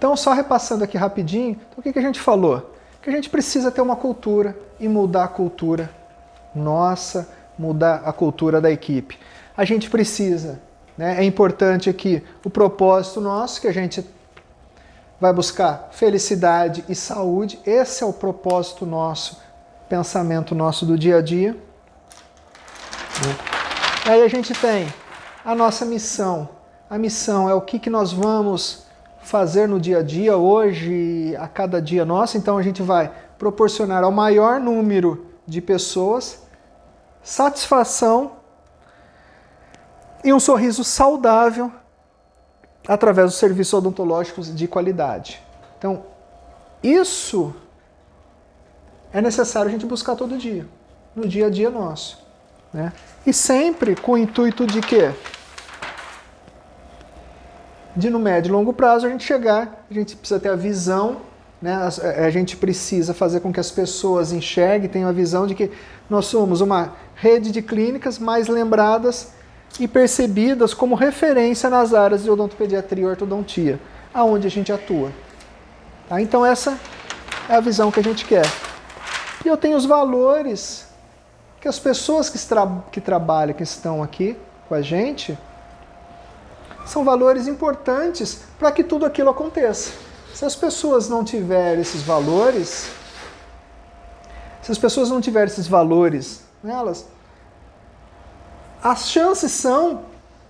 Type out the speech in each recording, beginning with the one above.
Então, só repassando aqui rapidinho, então, o que a gente falou? Que a gente precisa ter uma cultura e mudar a cultura nossa, mudar a cultura da equipe. A gente precisa, né? É importante aqui o propósito nosso, que a gente vai buscar felicidade e saúde. Esse é o propósito nosso, pensamento nosso do dia a dia. Aí a gente tem a nossa missão. A missão é o que nós vamos fazer no dia a dia, hoje, a cada dia nosso. Então a gente vai proporcionar ao maior número de pessoas satisfação e um sorriso saudável através dos serviços odontológicos de qualidade. Então, isso é necessário a gente buscar todo dia, no dia a dia nosso, né? E sempre com o intuito de quê? De no médio e longo prazo a gente chegar, a gente precisa ter a visão, né? A gente precisa fazer com que as pessoas enxerguem, tenham a visão de que nós somos uma rede de clínicas mais lembradas e percebidas como referência nas áreas de odontopediatria e ortodontia, aonde a gente atua. Tá? Então essa é a visão que a gente quer. E eu tenho os valores que as pessoas que trabalham, que estão aqui com a gente, são valores importantes para que tudo aquilo aconteça. Se as pessoas não tiverem esses valores, nelas, as chances são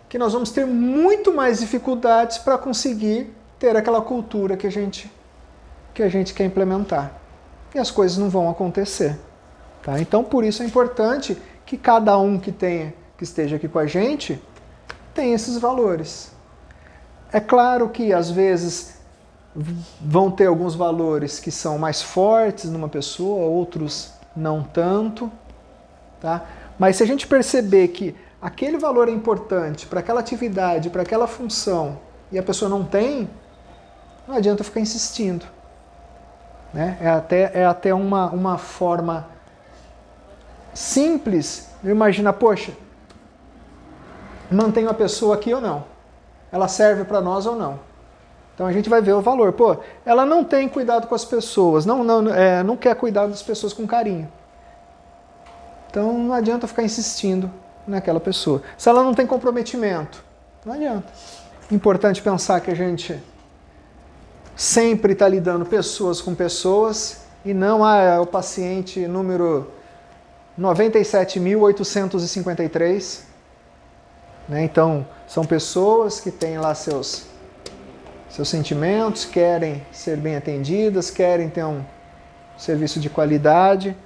que nós vamos ter muito mais dificuldades para conseguir ter aquela cultura que a gente quer implementar. E as coisas não vão acontecer. Tá? Então, por isso é importante que cada um que esteja aqui com a gente tenha esses valores. É claro que, às vezes, vão ter alguns valores que são mais fortes numa pessoa, outros não tanto. Tá? Mas se a gente perceber que aquele valor é importante para aquela atividade, para aquela função, e a pessoa não tem, não adianta ficar insistindo. Né? É até uma forma simples de imaginar, poxa, mantenho a pessoa aqui ou não? Ela serve para nós ou não? Então a gente vai ver o valor. Pô, ela não tem cuidado com as pessoas, não quer cuidar das pessoas com carinho. Então não adianta ficar insistindo naquela pessoa. Se ela não tem comprometimento, não adianta. Importante pensar que a gente sempre está lidando pessoas com pessoas e não é o paciente número 97.853. Né? Então, são pessoas que têm lá seus sentimentos, querem ser bem atendidas, querem ter um serviço de qualidade,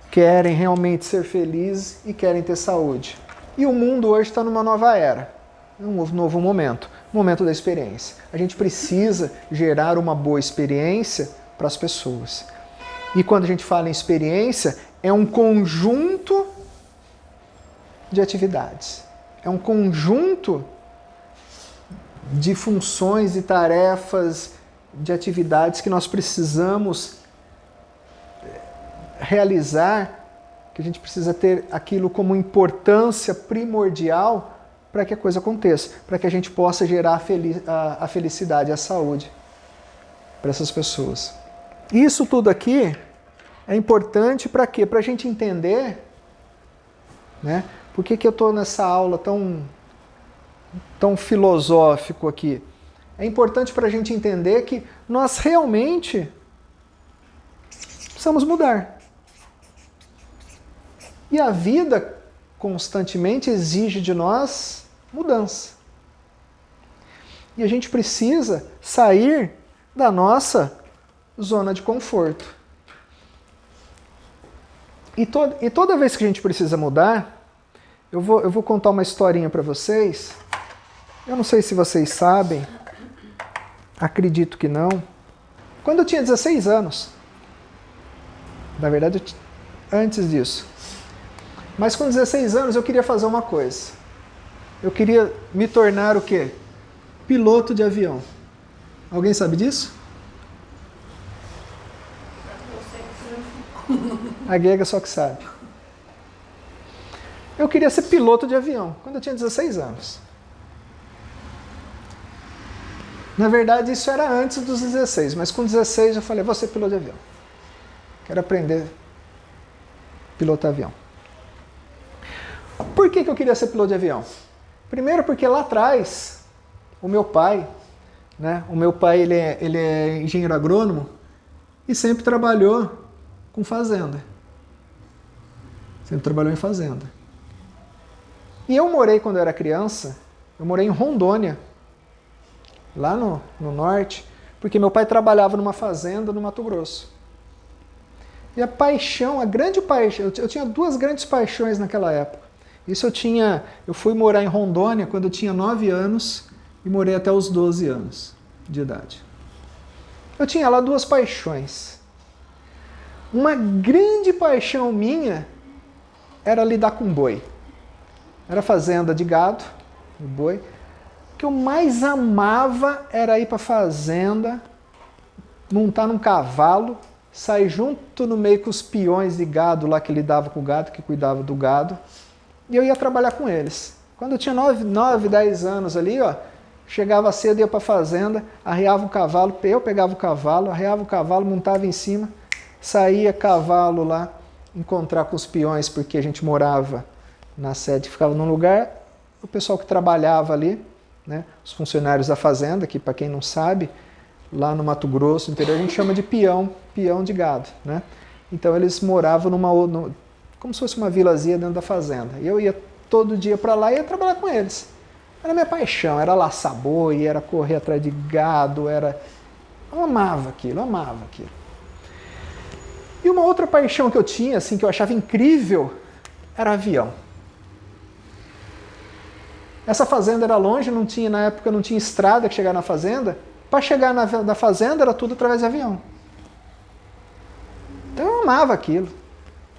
querem realmente ser felizes e querem ter saúde. E o mundo hoje está numa nova era, um novo momento, momento da experiência. A gente precisa gerar uma boa experiência para as pessoas. E quando a gente fala em experiência, é um conjunto de atividades. É um conjunto de funções e tarefas, de atividades que nós precisamos realizar, que a gente precisa ter aquilo como importância primordial para que a coisa aconteça, para que a gente possa gerar a felicidade, a saúde para essas pessoas. Isso tudo aqui é importante para quê? Para a gente entender, né? Por que eu estou nessa aula tão filosófico aqui? É importante para a gente entender que nós realmente precisamos mudar. E a vida constantemente exige de nós mudança. E a gente precisa sair da nossa zona de conforto. E toda vez que a gente precisa mudar, eu vou contar uma historinha para vocês. Eu não sei se vocês sabem, acredito que não. Quando eu tinha 16 anos, na verdade antes disso, mas com 16 anos eu queria fazer uma coisa. Eu queria me tornar o quê? Piloto de avião. Alguém sabe disso? A Guega só que sabe. Eu queria ser piloto de avião quando eu tinha 16 anos. Na verdade, isso era antes dos 16, mas com 16 eu falei, vou ser piloto de avião. Quero aprender a pilotar avião. Por que eu queria ser piloto de avião? Primeiro porque lá atrás, o meu pai, ele é engenheiro agrônomo e sempre trabalhou com fazenda. Sempre trabalhou em fazenda. E eu morei, quando eu era criança, eu morei em Rondônia, lá no norte, porque meu pai trabalhava numa fazenda no Mato Grosso. E a paixão, a grande paixão, eu tinha duas grandes paixões naquela época. Eu fui morar em Rondônia quando eu tinha 9 anos e morei até os 12 anos de idade. Eu tinha lá duas paixões. Uma grande paixão minha era lidar com boi. Era fazenda de gado, de boi. O que eu mais amava era ir para a fazenda, montar num cavalo, sair junto no meio com os peões de gado lá que lidava com o gado, que cuidava do gado, e eu ia trabalhar com eles. Quando eu tinha 9, 10 anos ali, ó, chegava cedo, ia para a fazenda, arreava um cavalo, eu pegava o cavalo, arreava o cavalo, montava em cima, saía cavalo lá, encontrar com os peões, porque a gente morava na sede, ficava num lugar, o pessoal que trabalhava ali, né, os funcionários da fazenda, que para quem não sabe, lá no Mato Grosso, no interior, a gente chama de peão de gado, né? Então eles moravam como se fosse uma vilazinha dentro da fazenda. E eu ia todo dia para lá e ia trabalhar com eles. Era minha paixão, era laçar boi, era correr atrás de gado, eu amava aquilo, E uma outra paixão que eu tinha, assim, que eu achava incrível, era avião. Essa fazenda era longe, na época não tinha estrada que chegar na fazenda. Para chegar na fazenda era tudo através de avião. Então eu amava aquilo.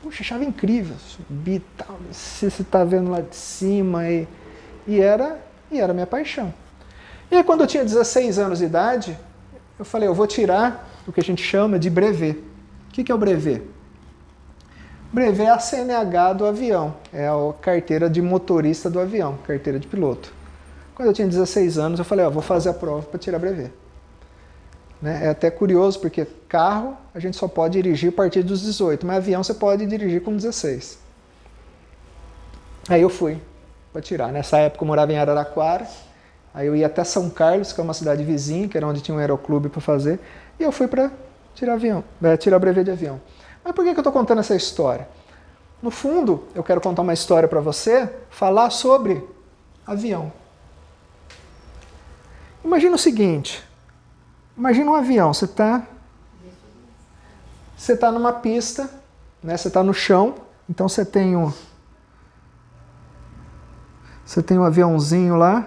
Puxa, achava incrível. Subir e tal, você está vendo lá de cima. E era a minha paixão. E aí, quando eu tinha 16 anos de idade, eu falei, eu vou tirar o que a gente chama de brevet. O que é o brevet? Brevet é a CNH do avião, é a carteira de motorista do avião, carteira de piloto. Quando eu tinha 16 anos, eu falei, vou fazer a prova para tirar brevet. Né? É até curioso, porque carro a gente só pode dirigir a partir dos 18, mas avião você pode dirigir com 16. Aí eu fui para tirar. Nessa época eu morava em Araraquara, aí eu ia até São Carlos, que é uma cidade vizinha, que era onde tinha um aeroclube para fazer, e eu fui para tirar brevet de avião. Mas por que eu estou contando essa história? No fundo, eu quero contar uma história para você, falar sobre avião. Imagina o seguinte, imagina um avião, você está numa pista, né, você está no chão, então você tem um aviãozinho lá,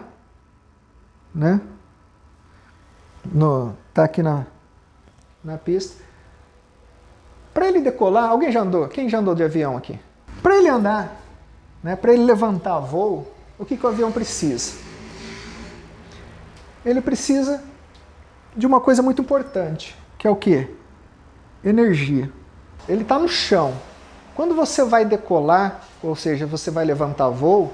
né? Tá aqui na pista. Para ele decolar, alguém já andou? Quem já andou de avião aqui? Para ele andar, né, para ele levantar voo, o que o avião precisa? Ele precisa de uma coisa muito importante, que é o quê? Energia. Ele está no chão. Quando você vai decolar, ou seja, você vai levantar voo,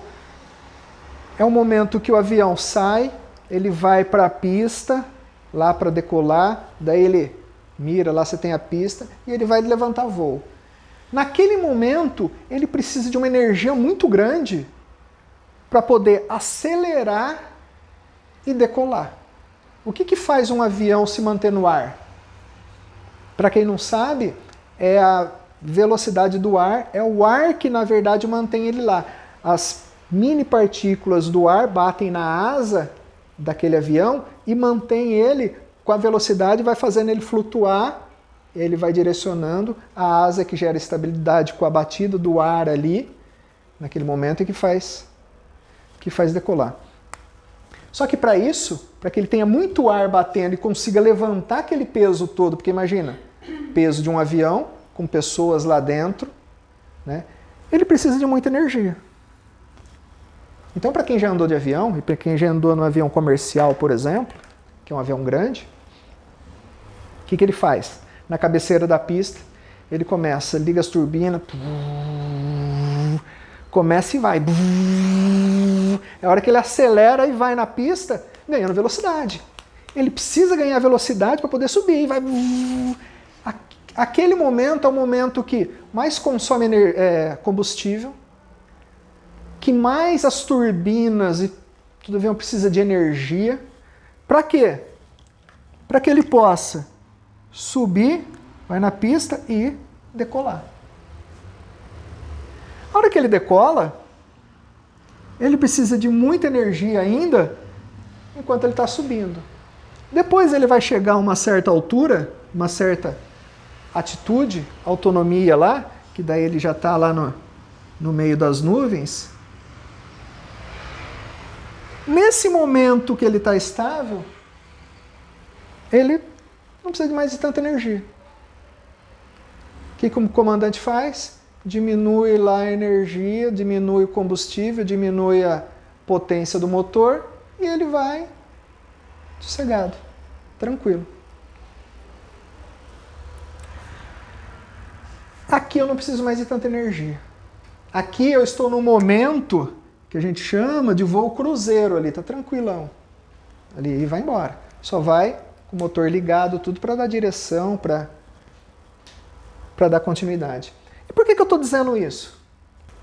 é o momento que o avião sai, ele vai para a pista, lá para decolar, daí ele mira, lá você tem a pista, e ele vai levantar voo. Naquele momento, ele precisa de uma energia muito grande para poder acelerar e decolar. O que faz um avião se manter no ar? Para quem não sabe, é a velocidade do ar, é o ar que na verdade mantém ele lá. As mini partículas do ar batem na asa daquele avião e mantém ele com a velocidade, vai fazendo ele flutuar, ele vai direcionando a asa que gera estabilidade com a batida do ar ali, naquele momento, e que faz decolar. Só que para isso, para que ele tenha muito ar batendo e consiga levantar aquele peso todo, porque imagina, peso de um avião com pessoas lá dentro, né, ele precisa de muita energia. Então, para quem já andou de avião, e para quem já andou no avião comercial, por exemplo, que é um avião grande, o que ele faz? Na cabeceira da pista, ele começa, liga as turbinas, começa e vai. É a hora que ele acelera e vai na pista, ganhando velocidade. Ele precisa ganhar velocidade para poder subir. E vai... Aquele momento é o momento que mais consome combustível, que mais as turbinas e tudo bem, precisa de energia. Para quê? Para que ele possa subir, vai na pista e decolar. A hora que ele decola, ele precisa de muita energia ainda enquanto ele está subindo. Depois ele vai chegar a uma certa altura, uma certa atitude, autonomia lá, que daí ele já está lá no meio das nuvens. Nesse momento que ele está estável, ele não precisa de mais de tanta energia. O que o comandante faz? Diminui lá a energia, diminui o combustível, diminui a potência do motor e ele vai sossegado, tranquilo. Aqui eu não preciso mais de tanta energia. Aqui eu estou num momento que a gente chama de voo cruzeiro ali, tá tranquilão. Ali e vai embora. Só vai com o motor ligado, tudo para dar direção, para dar continuidade. E por que eu estou dizendo isso?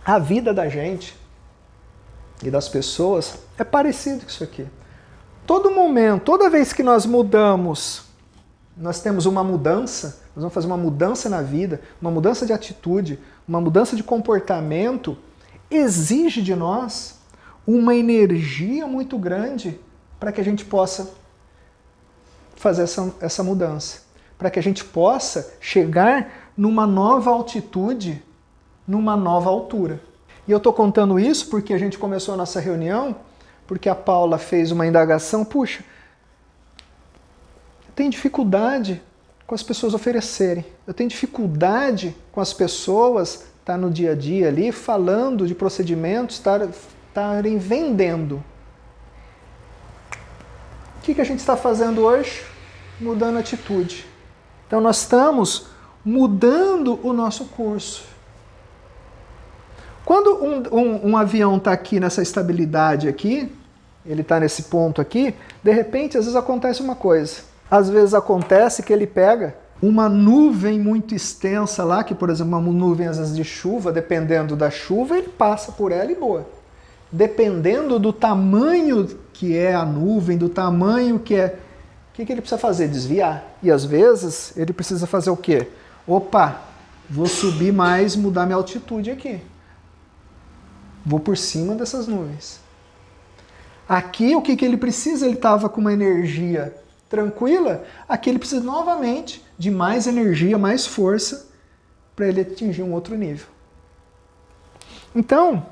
A vida da gente e das pessoas é parecido com isso aqui. Todo momento, toda vez que nós mudamos, nós temos uma mudança, nós vamos fazer uma mudança na vida, uma mudança de atitude, uma mudança de comportamento, exige de nós uma energia muito grande para que a gente possa fazer essa mudança, para que a gente possa chegar numa nova altitude, numa nova altura. E eu estou contando isso porque a gente começou a nossa reunião, porque a Paula fez uma indagação, puxa, eu tenho dificuldade com as pessoas oferecerem, eu tenho dificuldade com as pessoas estar no dia a dia ali, falando de procedimentos, estarem vendendo. O que a gente está fazendo hoje? Mudando a atitude. Então nós estamos mudando o nosso curso. Quando um avião está aqui nessa estabilidade aqui, ele está nesse ponto aqui, de repente às vezes acontece uma coisa. Às vezes acontece que ele pega uma nuvem muito extensa lá, que por exemplo uma nuvem às vezes de chuva, dependendo da chuva, ele passa por ela e boa. Dependendo do tamanho que é a nuvem, do tamanho que é... O que ele precisa fazer? Desviar. E às vezes ele precisa fazer o quê? Opa, vou subir mais, mudar minha altitude aqui. Vou por cima dessas nuvens. Aqui o que ele precisa? Ele estava com uma energia tranquila, aqui ele precisa novamente de mais energia, mais força para ele atingir um outro nível. Então,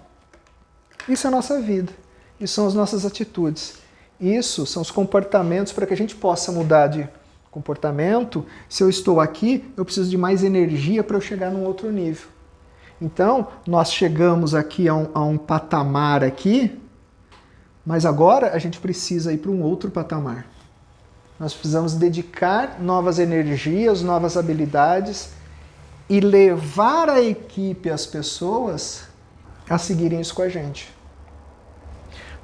isso é a nossa vida, isso são as nossas atitudes, isso são os comportamentos para que a gente possa mudar de comportamento. Se eu estou aqui, eu preciso de mais energia para eu chegar num outro nível. Então, nós chegamos aqui a um patamar aqui, mas agora a gente precisa ir para um outro patamar. Nós precisamos dedicar novas energias, novas habilidades e levar a equipe, as pessoas, a seguirem isso com a gente.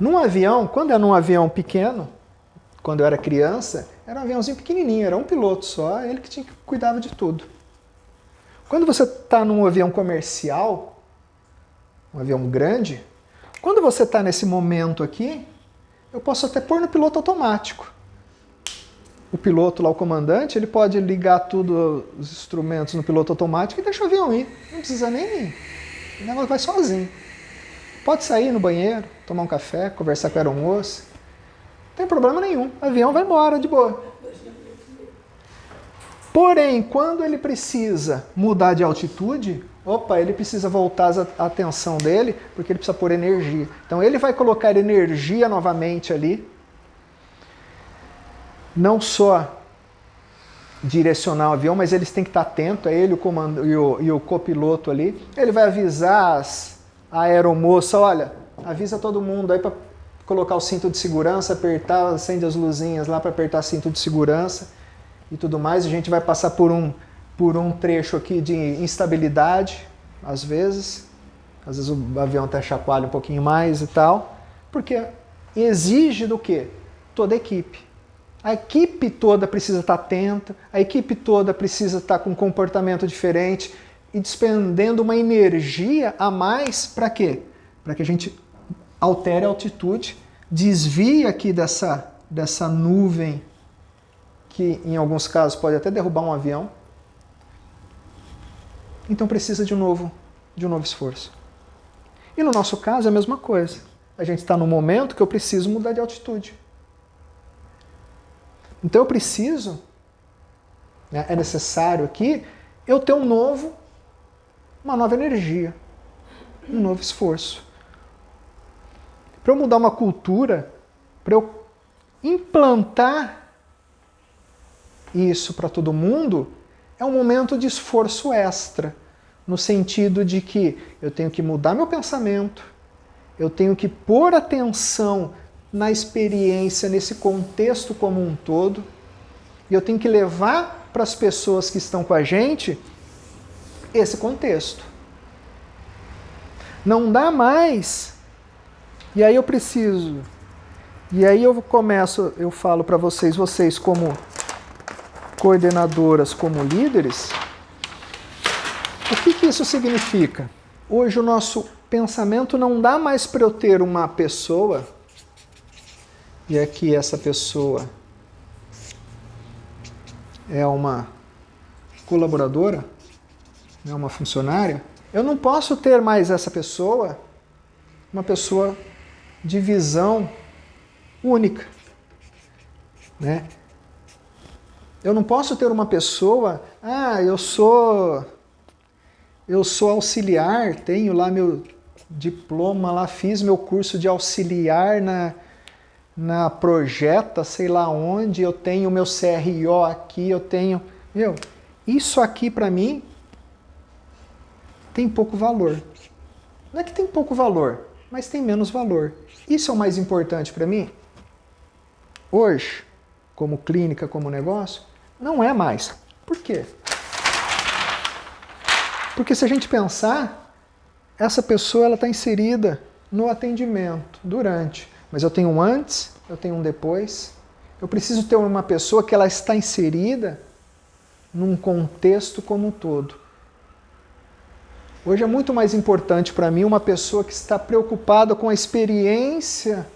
Num avião, quando é num avião pequeno, quando eu era criança, era um aviãozinho pequenininho, era um piloto só, ele que cuidava de tudo. Quando você está num avião comercial, um avião grande, quando você está nesse momento aqui, eu posso até pôr no piloto automático. O piloto lá, o comandante, ele pode ligar tudo, os instrumentos no piloto automático e deixa o avião ir. Não precisa nem... O negócio vai sozinho. Pode sair no banheiro, tomar um café, conversar com a aeromoça. Não tem problema nenhum. O avião vai embora, de boa. Porém, quando ele precisa mudar de altitude, ele precisa voltar a atenção dele, porque ele precisa pôr energia. Então ele vai colocar energia novamente ali, não só direcionar o avião, mas eles têm que estar atentos, ele, o comando e o copiloto ali. Ele vai avisar a aeromoça, olha, avisa todo mundo aí para colocar o cinto de segurança, apertar, acende as luzinhas lá para apertar o cinto de segurança e tudo mais. A gente vai passar por um trecho aqui de instabilidade, às vezes o avião até chacoalha um pouquinho mais e tal, porque exige do quê? Toda a equipe. A equipe toda precisa estar atenta, a equipe toda precisa estar com um comportamento diferente e despendendo uma energia a mais para quê? Para que a gente altere a altitude, desvie aqui dessa nuvem que em alguns casos pode até derrubar um avião. Então precisa de um novo esforço. E no nosso caso é a mesma coisa. A gente está num momento que eu preciso mudar de altitude. Então eu preciso, é necessário aqui, eu ter uma nova energia, um novo esforço. Para eu mudar uma cultura, para eu implantar isso para todo mundo, é um momento de esforço extra, no sentido de que eu tenho que mudar meu pensamento, eu tenho que pôr atenção na experiência, nesse contexto como um todo, e eu tenho que levar para as pessoas que estão com a gente esse contexto. Não dá mais. E aí eu preciso. E aí eu falo para vocês como coordenadoras, como líderes, o que isso significa? Hoje o nosso pensamento não dá mais para eu ter uma pessoa, e aqui essa pessoa é uma colaboradora, é uma funcionária, eu não posso ter mais essa pessoa, uma pessoa de visão única, né? Eu não posso ter uma pessoa, eu sou auxiliar, tenho lá meu diploma, lá fiz meu curso de auxiliar na Projeta, sei lá onde, eu tenho meu CRO aqui, eu tenho... isso aqui para mim tem pouco valor. Não é que tem pouco valor, mas tem menos valor. Isso é o mais importante para mim? Hoje, como clínica, como negócio, não é mais. Por quê? Porque se a gente pensar, essa pessoa está inserida no atendimento, durante. Mas eu tenho um antes, eu tenho um depois. Eu preciso ter uma pessoa que ela está inserida num contexto como um todo. Hoje é muito mais importante para mim uma pessoa que está preocupada com a experiência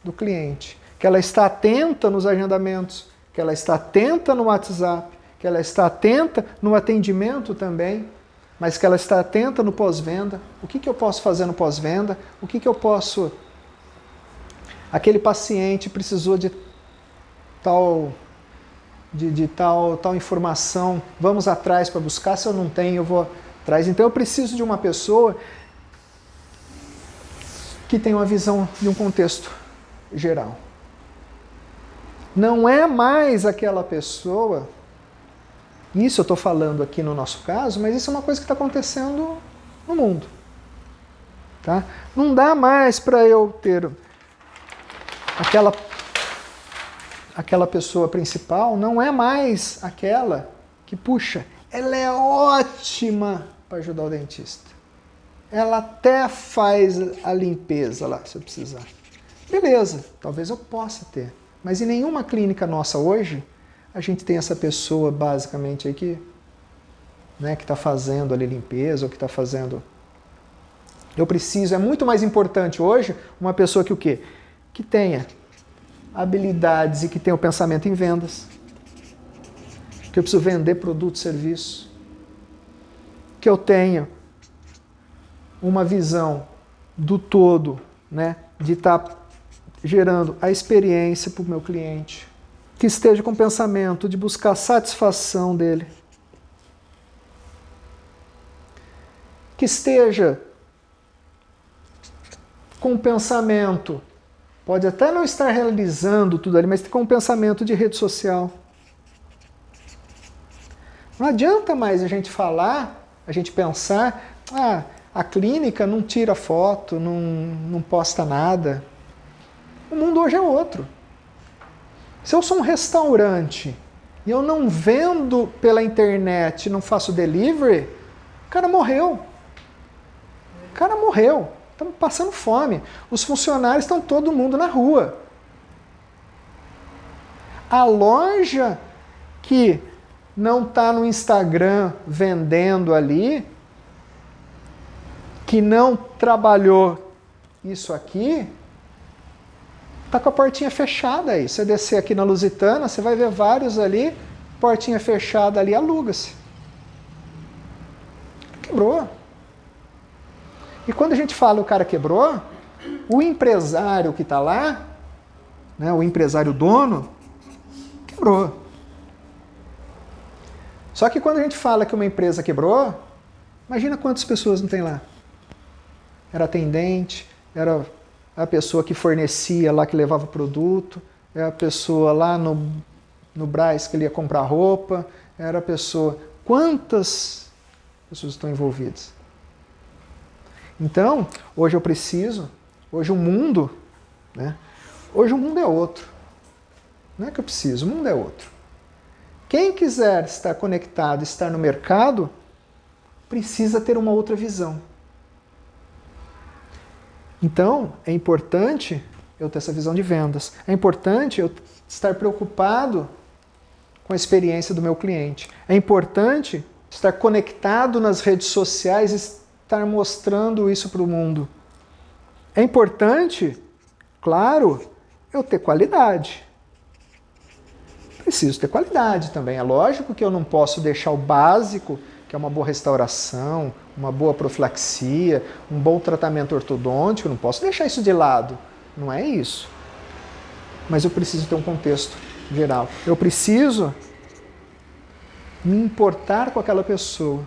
do cliente, que ela está atenta nos agendamentos, que ela está atenta no WhatsApp, que ela está atenta no atendimento também, mas que ela está atenta no pós-venda. O que eu posso fazer no pós-venda? O que eu posso... Aquele paciente precisou de tal informação, vamos atrás para buscar, se eu não tenho, eu vou atrás. Então eu preciso de uma pessoa que tenha uma visão de um contexto geral. Não é mais aquela pessoa, isso eu estou falando aqui no nosso caso, mas isso é uma coisa que está acontecendo no mundo. Tá? Não dá mais para eu ter aquela pessoa principal, não é mais aquela que, puxa, ela é ótima para ajudar o dentista. Ela até faz a limpeza lá, se eu precisar. Beleza, talvez eu possa ter. Mas em nenhuma clínica nossa hoje, a gente tem essa pessoa basicamente aí que está fazendo ali limpeza, ou que está fazendo... Eu preciso, é muito mais importante hoje uma pessoa que o quê? Que tenha habilidades e que tenha o pensamento em vendas. Que eu preciso vender produto e serviço. Que eu tenha uma visão do todo, né, de estar gerando a experiência para o meu cliente. Que esteja com o pensamento de buscar a satisfação dele. Que esteja com o pensamento, pode até não estar realizando tudo ali, mas com um pensamento de rede social. Não adianta mais a gente falar, a gente pensar, a clínica não tira foto, não posta nada. O mundo hoje é outro. Se eu sou um restaurante e eu não vendo pela internet, não faço delivery, o cara morreu. O cara morreu. Estamos passando fome. Os funcionários estão todo mundo na rua. A loja que não está no Instagram vendendo ali, que não trabalhou isso aqui, está com a portinha fechada aí. Você descer aqui na Lusitana, você vai ver vários ali, portinha fechada ali, aluga-se. Quebrou. E quando a gente fala o cara quebrou, o empresário que está lá, né, o empresário dono, quebrou. Só que quando a gente fala que uma empresa quebrou, imagina quantas pessoas não tem lá. Era atendente, era a pessoa que fornecia lá, que levava o produto, era a pessoa lá no Brás que ele ia comprar roupa, era a pessoa... Quantas pessoas estão envolvidas? Então, hoje hoje o mundo, né? Hoje o mundo é outro. Não é que eu preciso, o mundo é outro. Quem quiser estar conectado, estar no mercado, precisa ter uma outra visão. Então, é importante eu ter essa visão de vendas. É importante eu estar preocupado com a experiência do meu cliente. É importante estar conectado nas redes sociais e estar mostrando isso para o mundo. É importante, claro, eu ter qualidade. Preciso ter qualidade também. É lógico que eu não posso deixar o básico, que é uma boa restauração, uma boa profilaxia, um bom tratamento ortodôntico, eu não posso deixar isso de lado. Não é isso. Mas eu preciso ter um contexto geral. Eu preciso me importar com aquela pessoa.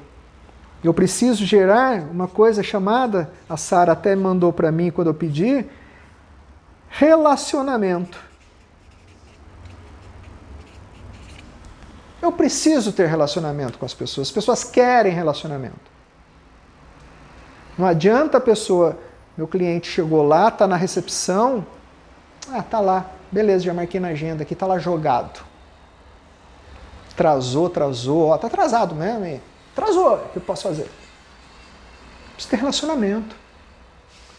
Eu preciso gerar uma coisa chamada, a Sara até mandou para mim quando eu pedi, relacionamento. Eu preciso ter relacionamento com as pessoas querem relacionamento. Não adianta a pessoa, meu cliente chegou lá, está na recepção, tá lá, beleza, já marquei na agenda aqui, está lá jogado. Atrasou, está atrasado mesmo, atrasou, o que eu posso fazer? Preciso ter relacionamento.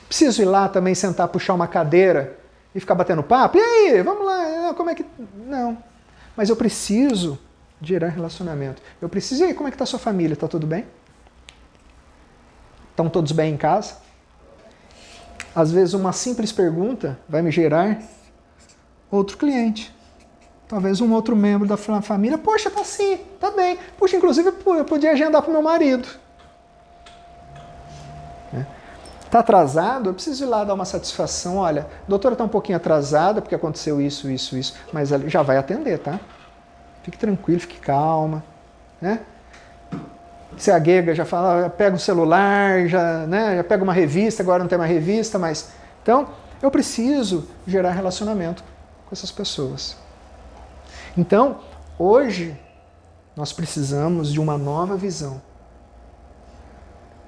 Preciso ir lá também sentar, puxar uma cadeira e ficar batendo papo, e aí, vamos lá, como é que... Não, mas eu preciso gerar relacionamento. Eu preciso, e aí, como é que está a sua família? Está tudo bem? Estão todos bem em casa? Às vezes uma simples pergunta vai me gerar outro cliente. Talvez um outro membro da família. Poxa, tá sim, tá bem. Poxa, inclusive eu podia agendar para o meu marido. Está atrasado? Eu preciso ir lá dar uma satisfação. Olha, a doutora está um pouquinho atrasada porque aconteceu isso, mas ela já vai atender, tá? Fique tranquilo, fique calma, né? Se a Guega já fala, pega o celular, já pega uma revista, agora não tem mais revista, mas... Então, eu preciso gerar relacionamento com essas pessoas. Então, hoje, nós precisamos de uma nova visão,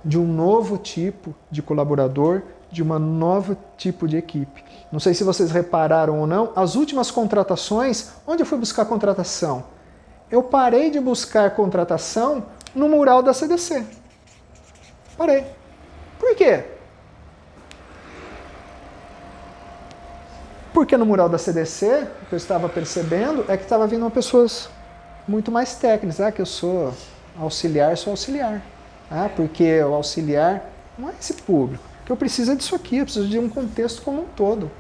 de um novo tipo de colaborador, de um novo tipo de equipe. Não sei se vocês repararam ou não, as últimas contratações, onde eu fui buscar contratação? Eu parei de buscar contratação no mural da CDC. Parei. Por quê? Porque no mural da CDC, o que eu estava percebendo é que estava vindo pessoas muito mais técnicas. Que eu sou auxiliar, porque o auxiliar não é esse público. O que eu preciso é disso aqui, eu preciso de um contexto como um todo.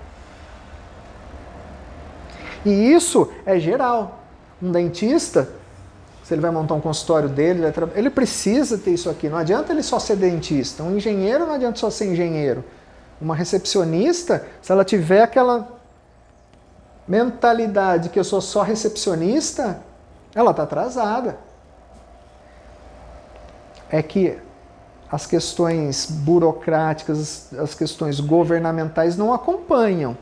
E isso é geral. Um dentista, se ele vai montar um consultório dele, ele precisa ter isso aqui. Não adianta ele só ser dentista. Um engenheiro não adianta só ser engenheiro. Uma recepcionista, se ela tiver aquela mentalidade que eu sou só recepcionista, ela está atrasada. É que as questões burocráticas, as questões governamentais não acompanham.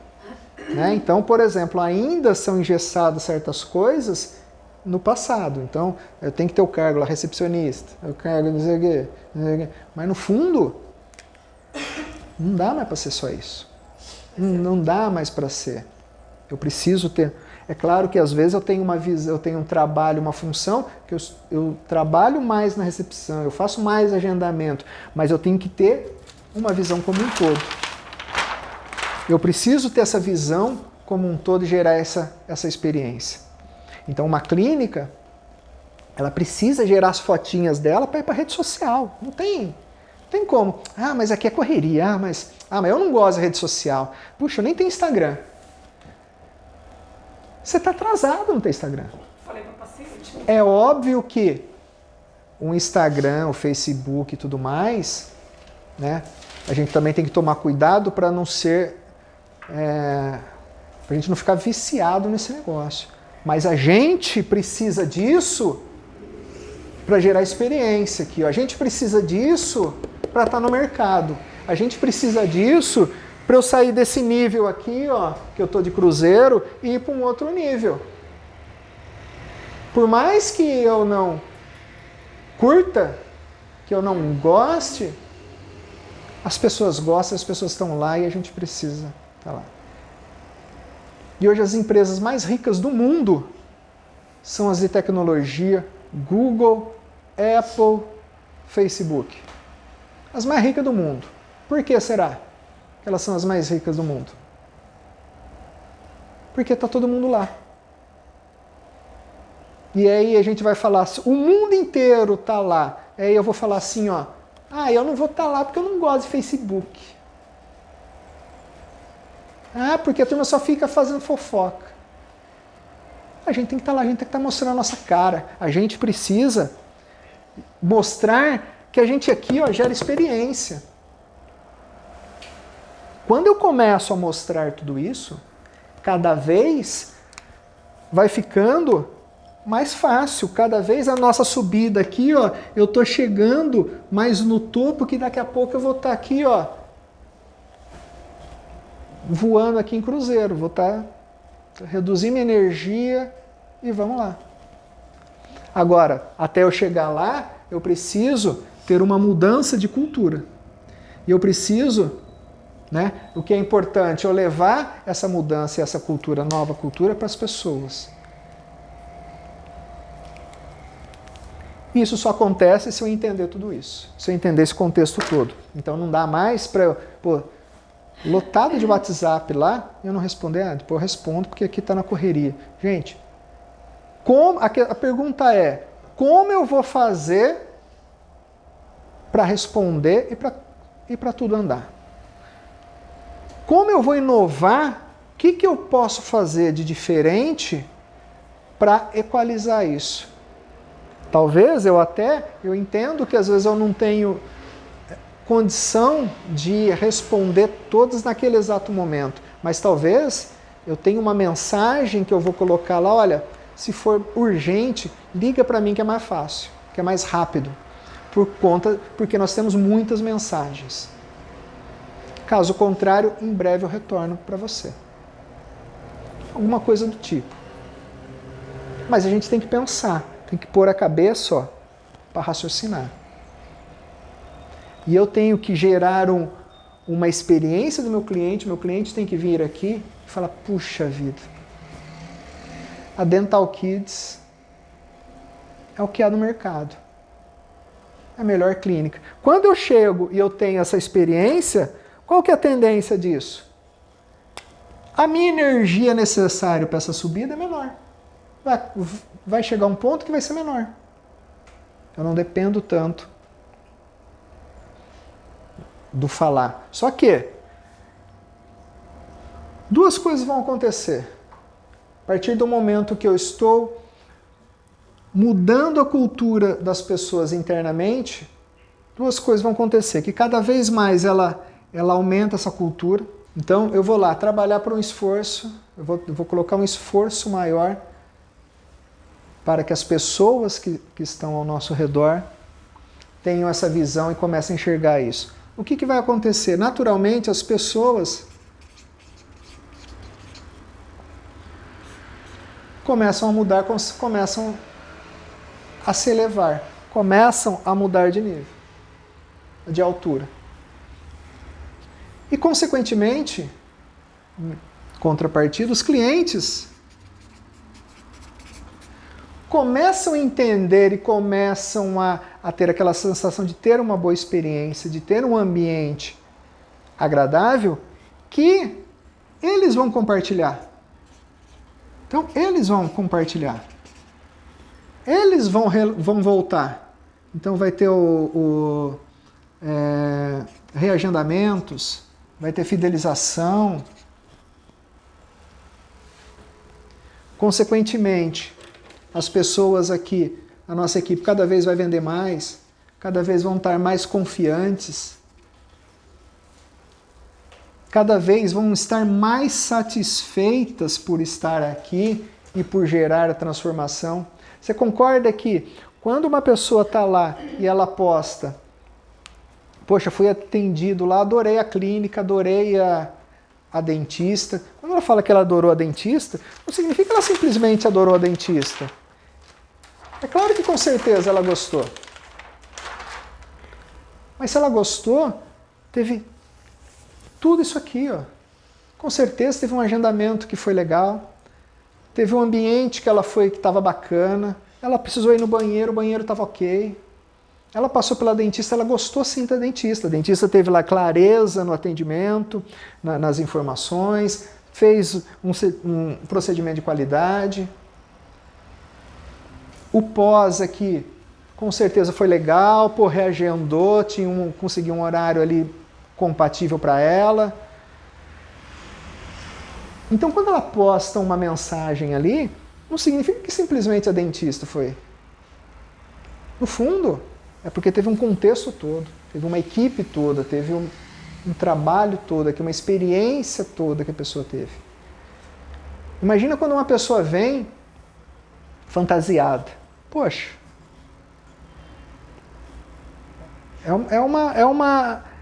Né? Então, por exemplo, ainda são engessadas certas coisas no passado. Então, eu tenho que ter o cargo lá, recepcionista, o cargo não sei o quê. Mas no fundo, não dá mais para ser só isso. Não dá mais para ser. Eu preciso ter... É claro que às vezes eu tenho uma visão, eu tenho um trabalho, uma função, que eu trabalho mais na recepção, eu faço mais agendamento, mas eu tenho que ter uma visão como um todo. Eu preciso ter essa visão como um todo e gerar essa experiência. Então uma clínica, ela precisa gerar as fotinhas dela para ir para a rede social. Não tem como. Ah, mas aqui é correria. Ah, mas eu não gosto da rede social. Puxa, eu nem tenho Instagram. Você está atrasado no teu Instagram. Falei para o paciente. É óbvio que o Instagram, o Facebook e tudo mais, né? A gente também tem que tomar cuidado para não ser... para a gente não ficar viciado nesse negócio. Mas a gente precisa disso para gerar experiência aqui. A gente precisa disso para estar no mercado. A gente precisa disso para eu sair desse nível aqui, ó, que eu estou de cruzeiro, e ir para um outro nível. Por mais que eu não curta, que eu não goste, as pessoas gostam, as pessoas estão lá e a gente precisa estar lá. E hoje as empresas mais ricas do mundo são as de tecnologia, Google, Apple, Facebook. As mais ricas do mundo. Por que será que elas são as mais ricas do mundo? Porque está todo mundo lá. E aí a gente vai falar, o mundo inteiro está lá. Aí eu vou falar assim, ó, eu não vou estar lá porque eu não gosto de Facebook. Porque a turma só fica fazendo fofoca. A gente tem que estar lá, a gente tem que estar mostrando a nossa cara. A gente precisa mostrar que a gente aqui, ó, gera experiência. Quando eu começo a mostrar tudo isso, cada vez vai ficando mais fácil. Cada vez a nossa subida aqui, ó, eu estou chegando mais no topo, que daqui a pouco eu vou estar aqui, ó, voando aqui em cruzeiro. Vou estar reduzindo minha energia e vamos lá. Agora, até eu chegar lá, eu preciso ter uma mudança de cultura. E eu preciso, né, o que é importante, eu levar essa mudança, essa cultura, nova cultura, para as pessoas. Isso só acontece se eu entender tudo isso, se eu entender esse contexto todo. Então não dá mais para eu... lotado de WhatsApp lá, eu não responder, depois eu respondo porque aqui está na correria. Gente, a pergunta é, como eu vou fazer para responder e para tudo andar? Como eu vou inovar? O que eu posso fazer de diferente para equalizar isso? Talvez eu entendo que às vezes eu não tenho condição de responder todos naquele exato momento, mas talvez eu tenha uma mensagem que eu vou colocar lá, olha, se for urgente, liga para mim que é mais fácil, que é mais rápido, porque nós temos muitas mensagens. Caso contrário, em breve eu retorno para você. Alguma coisa do tipo. Mas a gente tem que pensar, tem que pôr a cabeça para raciocinar. E eu tenho que gerar uma experiência do meu cliente tem que vir aqui e falar, puxa vida, a Dental Kids é o que há no mercado. É a melhor clínica. Quando eu chego e eu tenho essa experiência, qual que é a tendência disso? A minha energia necessária para essa subida é menor. Vai chegar um ponto que vai ser menor. Eu não dependo tanto do falar. Só que duas coisas vão acontecer. A partir do momento que eu estou mudando a cultura das pessoas internamente, duas coisas vão acontecer. Que cada vez mais ela aumenta essa cultura. Então eu vou lá trabalhar para um esforço, eu vou colocar um esforço maior para que as pessoas que estão ao nosso redor tenham essa visão e comecem a enxergar isso. O que vai acontecer? Naturalmente, as pessoas começam a mudar, começam a se elevar, começam a mudar de nível, de altura. E, consequentemente, em contrapartida, os clientes começam a entender e começam a ter aquela sensação de ter uma boa experiência, de ter um ambiente agradável, que eles vão compartilhar. Então, eles vão compartilhar. Eles vão voltar. Então, vai ter reagendamentos, vai ter fidelização. Consequentemente, as pessoas aqui, a nossa equipe, cada vez vai vender mais, cada vez vão estar mais confiantes, cada vez vão estar mais satisfeitas por estar aqui e por gerar a transformação. Você concorda que quando uma pessoa está lá e ela posta, poxa, fui atendido lá, adorei a clínica, adorei a dentista. Quando ela fala que ela adorou a dentista, não significa que ela simplesmente adorou a dentista. É claro que com certeza ela gostou. Mas se ela gostou, teve tudo isso aqui, ó. Com certeza teve um agendamento que foi legal, teve um ambiente que ela foi que estava bacana, ela precisou ir no banheiro, o banheiro estava ok. Ela passou pela dentista, ela gostou sim da dentista. A dentista teve lá clareza no atendimento, nas informações, fez um procedimento de qualidade. O pós aqui, com certeza foi legal, reagendou, conseguiu um horário ali compatível para ela. Então, quando ela posta uma mensagem ali, não significa que simplesmente a dentista foi. No fundo, é porque teve um contexto todo, teve uma equipe toda, teve um trabalho todo aqui, uma experiência toda que a pessoa teve. Imagina quando uma pessoa vem fantasiada. Poxa,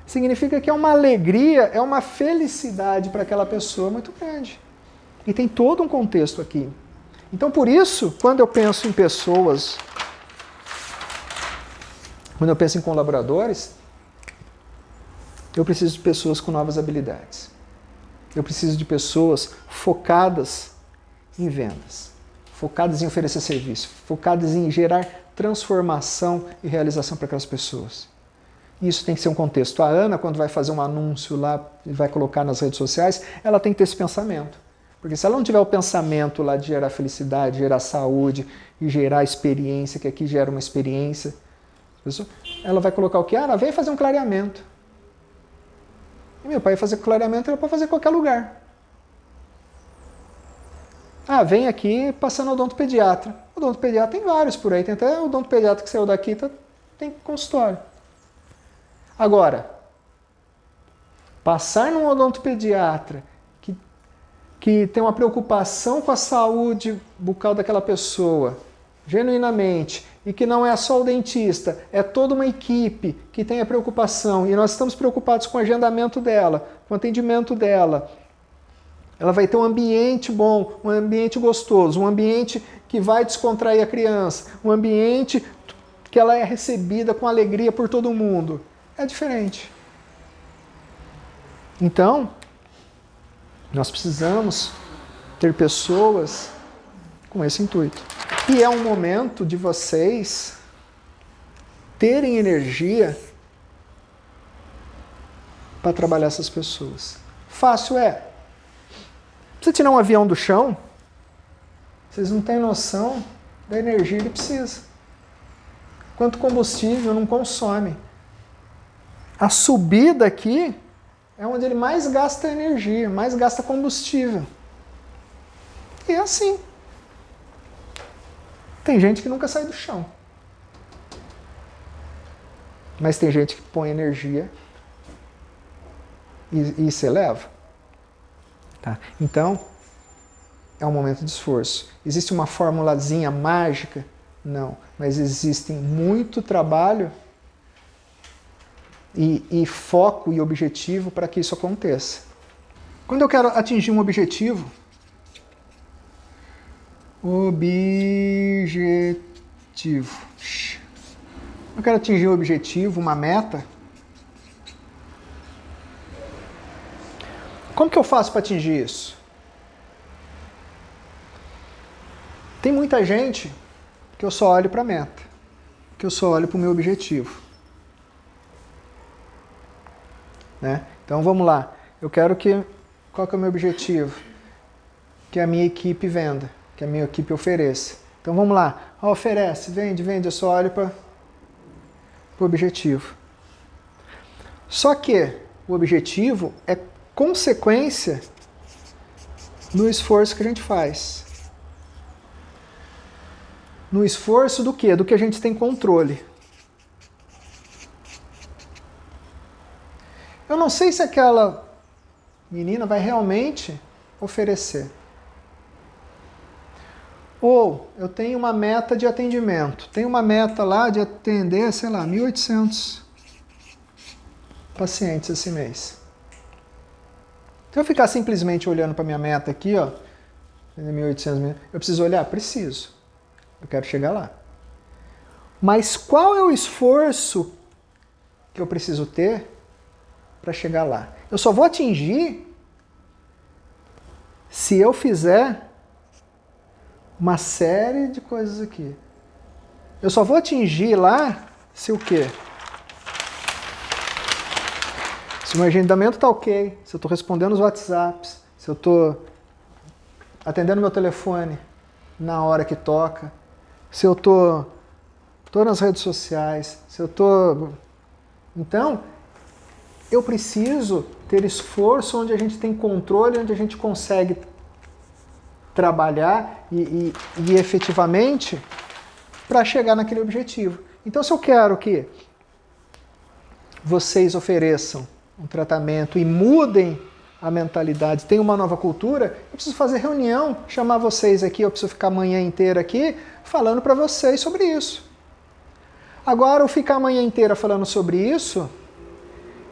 significa que é uma alegria, é uma felicidade para aquela pessoa muito grande. E tem todo um contexto aqui. Então, por isso, quando eu penso em pessoas, quando eu penso em colaboradores, eu preciso de pessoas com novas habilidades. Eu preciso de pessoas focadas em vendas, focadas em oferecer serviço, focadas em gerar transformação e realização para aquelas pessoas. Isso tem que ser um contexto. A Ana, quando vai fazer um anúncio lá e vai colocar nas redes sociais, ela tem que ter esse pensamento. Porque se ela não tiver o pensamento lá de gerar felicidade, gerar saúde e gerar experiência, que aqui gera uma experiência, ela vai colocar o quê? Ah, ela vem fazer um clareamento. E meu pai vai fazer clareamento, ele pode fazer em qualquer lugar. Ah, vem aqui passando odontopediatra. Odontopediatra tem vários por aí, tem até odontopediatra que saiu daqui, tem consultório. Agora, passar num odontopediatra que tem uma preocupação com a saúde bucal daquela pessoa, genuinamente, e que não é só o dentista, é toda uma equipe que tem a preocupação, e nós estamos preocupados com o agendamento dela, com o atendimento dela. Ela vai ter um ambiente bom, um ambiente gostoso, um ambiente que vai descontrair a criança, um ambiente que ela é recebida com alegria por todo mundo. É diferente. Então, nós precisamos ter pessoas com esse intuito. E é um momento de vocês terem energia para trabalhar essas pessoas. Fácil é. Você tirar um avião do chão, vocês não têm noção da energia que ele precisa. Quanto combustível não consome. A subida aqui é onde ele mais gasta energia, mais gasta combustível. E é assim. Tem gente que nunca sai do chão. Mas tem gente que põe energia e se eleva. Tá? Então, é um momento de esforço. Existe uma formulazinha mágica? Não. Mas existe muito trabalho e foco e objetivo para que isso aconteça. Quando eu quero atingir um objetivo, eu quero atingir um objetivo, uma meta, como que eu faço para atingir isso? Tem muita gente que eu só olho para a meta, que eu só olho para o meu objetivo. Né? Então vamos lá. Eu quero que... Qual que é o meu objetivo? Que a minha equipe venda. que a minha equipe ofereça. Então vamos lá, oferece, vende, eu só olho para o objetivo. Só que o objetivo é consequência no esforço que a gente faz. No esforço do quê? Do que a gente tem controle. Eu não sei se aquela menina vai realmente oferecer. Ou eu tenho uma meta de atendimento. Tenho uma meta lá de atender, sei lá, 1.800 pacientes esse mês. Se eu ficar simplesmente olhando para minha meta aqui, ó, 1.800, eu preciso olhar? Preciso. Eu quero chegar lá. Mas qual é o esforço que eu preciso ter para chegar lá? Eu só vou atingir se eu fizer uma série de coisas aqui. Eu só vou atingir lá se o quê? Se o meu agendamento está ok, se eu estou respondendo os WhatsApps, se eu estou atendendo meu telefone na hora que toca, se eu estou nas redes sociais, se eu estou... Então, eu preciso ter esforço onde a gente tem controle, onde a gente consegue trabalhar e efetivamente para chegar naquele objetivo. Então, se eu quero que vocês ofereçam um tratamento e mudem a mentalidade, tenham uma nova cultura, eu preciso fazer reunião, chamar vocês aqui, eu preciso ficar a manhã inteira aqui falando para vocês sobre isso. Agora, eu ficar a manhã inteira falando sobre isso,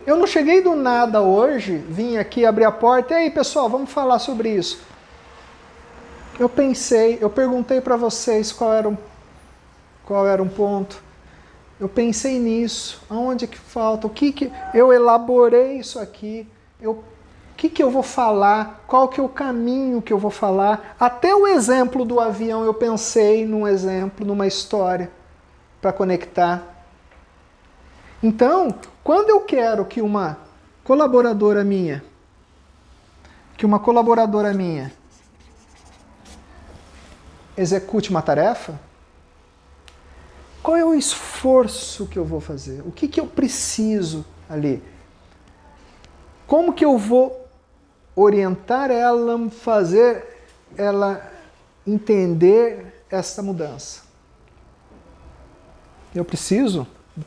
eu não cheguei do nada hoje, vim aqui abrir a porta, e aí pessoal, vamos falar sobre isso. Eu pensei, eu perguntei para vocês qual era um ponto. Eu pensei nisso, aonde que falta, o que eu elaborei isso aqui, o que eu vou falar, qual que é o caminho que eu vou falar. Até o exemplo do avião eu pensei num exemplo, numa história para conectar. Então, quando eu quero que uma colaboradora minha execute uma tarefa, qual é o esforço que eu vou fazer? O que eu preciso ali? Como que eu vou orientar ela, fazer ela entender essa mudança?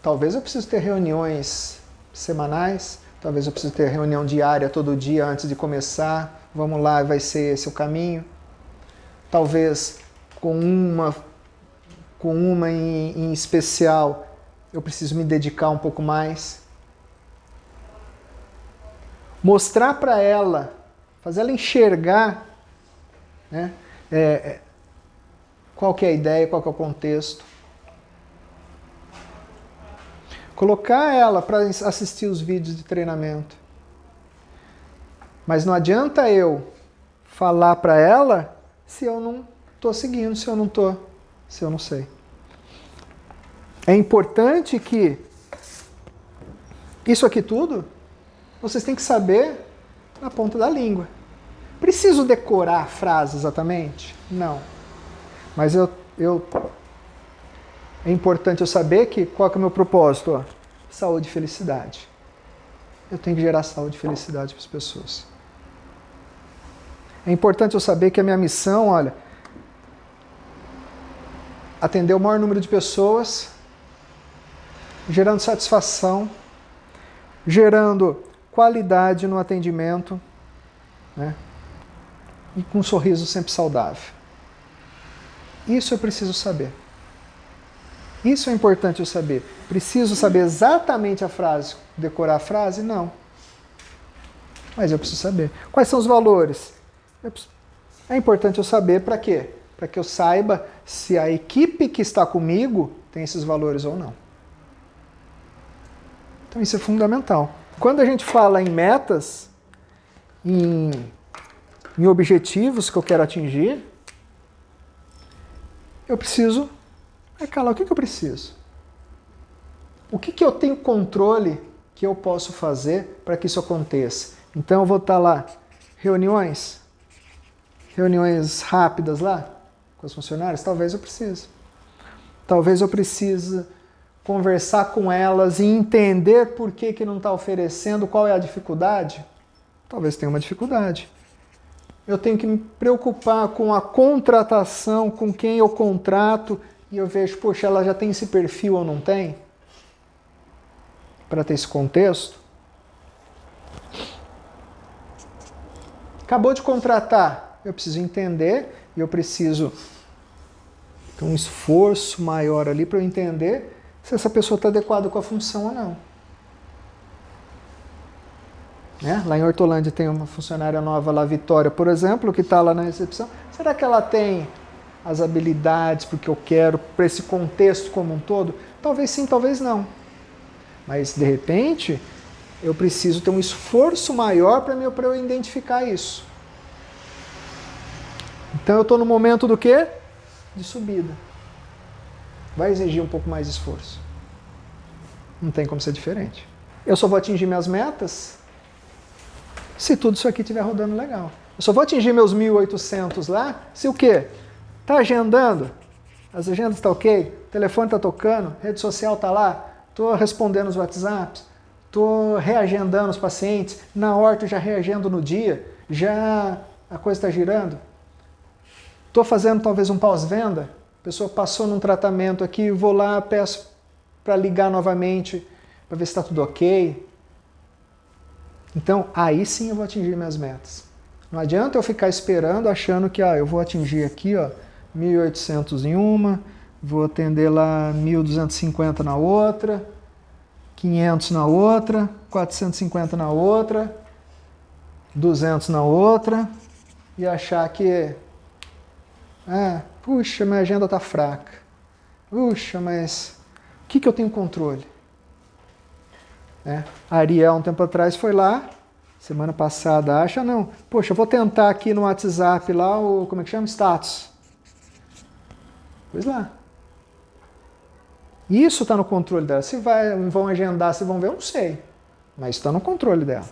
Talvez eu precise ter reuniões semanais, talvez eu precise ter reunião diária todo dia antes de começar. Vamos lá, vai ser esse o caminho. Talvez com uma em especial, eu preciso me dedicar um pouco mais. Mostrar para ela, fazer ela enxergar, né, qual que é a ideia, qual que é o contexto. Colocar ela para assistir os vídeos de treinamento. Mas não adianta eu falar para ela se eu não estou seguindo, se eu não sei. É importante que isso aqui tudo vocês têm que saber na ponta da língua. Preciso decorar a frase exatamente? Não. Mas é importante eu saber qual que é o meu propósito? Ó, saúde e felicidade. Eu tenho que gerar saúde e felicidade para as pessoas. É importante eu saber que a minha missão, olha, atender o maior número de pessoas, gerando satisfação, gerando qualidade no atendimento, né? E com um sorriso sempre saudável. Isso eu preciso saber. Isso é importante eu saber. Preciso saber exatamente a frase, decorar a frase? Não. Mas eu preciso saber. Quais são os valores? É importante eu saber para quê? Para que eu saiba se a equipe que está comigo tem esses valores ou não. Então isso é fundamental. Quando a gente fala em metas, em objetivos que eu quero atingir, eu preciso... o que eu preciso? O que eu tenho controle que eu posso fazer para que isso aconteça? Então eu vou estar lá, reuniões rápidas lá, com os funcionários? Talvez eu precise. Talvez eu precise conversar com elas e entender por que não está oferecendo, qual é a dificuldade. Talvez tenha uma dificuldade. Eu tenho que me preocupar com a contratação, com quem eu contrato, e eu vejo, poxa, ela já tem esse perfil ou não tem? Para ter esse contexto. Acabou de contratar, eu preciso entender e eu preciso ter um esforço maior ali para eu entender se essa pessoa está adequada com a função ou não. Né? Lá em Hortolândia tem uma funcionária nova, lá, Vitória, por exemplo, que está lá na recepção. Será que ela tem as habilidades porque eu quero, para esse contexto como um todo? Talvez sim, talvez não. Mas, de repente, eu preciso ter um esforço maior para eu identificar isso. Então eu estou no momento do quê? De subida. Vai exigir um pouco mais de esforço. Não tem como ser diferente. Eu só vou atingir minhas metas se tudo isso aqui estiver rodando legal. Eu só vou atingir meus 1.800 lá se o quê? Está agendando? As agendas estão ok? O telefone está tocando? Rede social está lá? Estou respondendo os WhatsApps? Estou reagendando os pacientes? Na horta já reagendo no dia? Já a coisa está girando? Estou fazendo talvez um pós-venda? A pessoa passou num tratamento aqui, vou lá, peço para ligar novamente para ver se está tudo ok. Então, aí sim eu vou atingir minhas metas. Não adianta eu ficar esperando, achando que eu vou atingir aqui 1.800 em uma, vou atender lá 1.250 na outra, 500 na outra, 450 na outra, 200 na outra, e achar que, puxa, minha agenda está fraca. Puxa, mas o que eu tenho controle? A Ariel, um tempo atrás, foi lá, semana passada, poxa, eu vou tentar aqui no WhatsApp lá, como é que chama? Status. Pois lá. Isso está no controle dela. Se vão agendar, se vão ver, eu não sei. Mas está no controle dela.